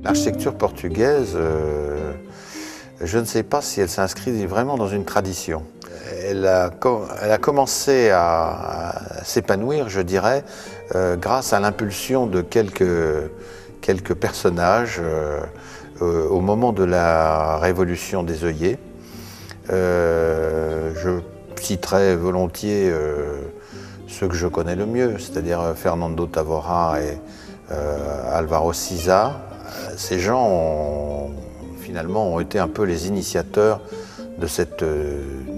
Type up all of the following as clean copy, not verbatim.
L'architecture portugaise, je ne sais pas si elle s'inscrit vraiment dans une tradition. Elle a commencé à s'épanouir, je dirais, grâce à l'impulsion de quelques personnages au moment de la révolution des œillets. Je citerai volontiers ceux que je connais le mieux, c'est-à-dire Fernando Távora et Álvaro Siza. Ces gens finalement ont été un peu les initiateurs de cette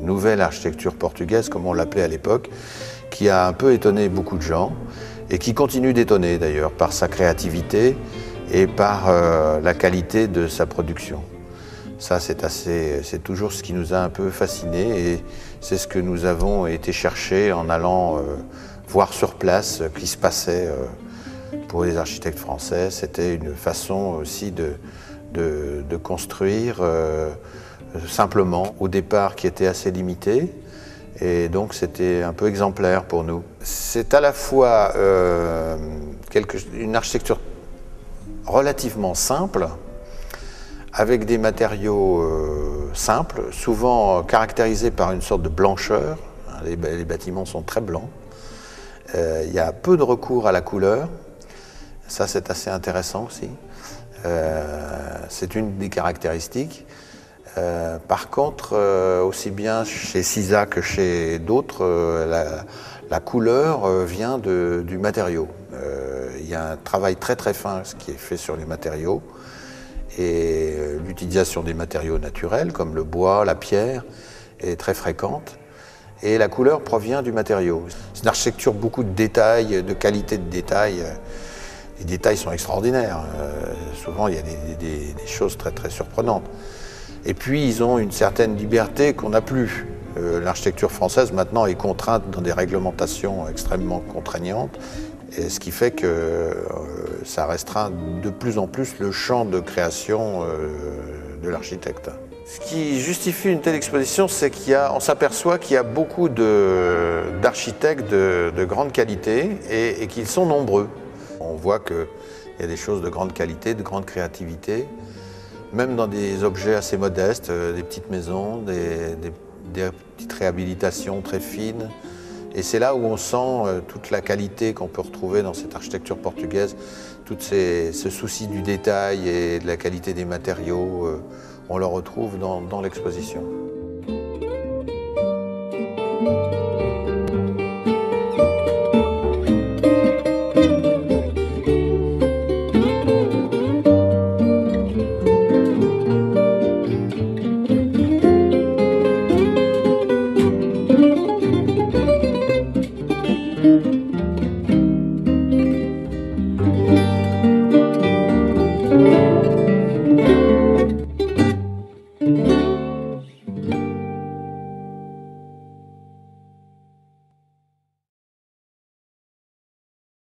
nouvelle architecture portugaise, comme on l'appelait à l'époque, qui a un peu étonné beaucoup de gens et qui continue d'étonner d'ailleurs par sa créativité et par la qualité de sa production. Ça, c'est toujours ce qui nous a un peu fascinés et c'est ce que nous avons été chercher en allant voir sur place ce qui se passait pour les architectes français. C'était une façon aussi de construire simplement, au départ, qui était assez limité. Et donc c'était un peu exemplaire pour nous. C'est à la fois une architecture relativement simple, avec des matériaux simples, souvent caractérisés par une sorte de blancheur. Les bâtiments sont très blancs. Il y a peu de recours à la couleur. Ça, c'est assez intéressant aussi. C'est une des caractéristiques. Par contre, aussi bien chez Siza que chez d'autres, la couleur vient du matériau. Il y a un travail très très fin qui est fait sur les matériaux et l'utilisation des matériaux naturels comme le bois, la pierre est très fréquente et la couleur provient du matériau. C'est une architecture beaucoup de détails, de qualité de détails. Les détails sont extraordinaires. Souvent, il y a des choses très très surprenantes. Et puis, ils ont une certaine liberté qu'on n'a plus. L'architecture française, maintenant, est contrainte dans des réglementations extrêmement contraignantes, et ce qui fait que ça restreint de plus en plus le champ de création de l'architecte. Ce qui justifie une telle exposition, c'est qu'on s'aperçoit qu'il y a beaucoup d'architectes de grande qualité et qu'ils sont nombreux. On voit qu'il y a des choses de grande qualité, de grande créativité, même dans des objets assez modestes, des petites maisons, des petites réhabilitations très fines. Et c'est là où on sent toute la qualité qu'on peut retrouver dans cette architecture portugaise, tout ce souci du détail et de la qualité des matériaux, on le retrouve dans l'exposition.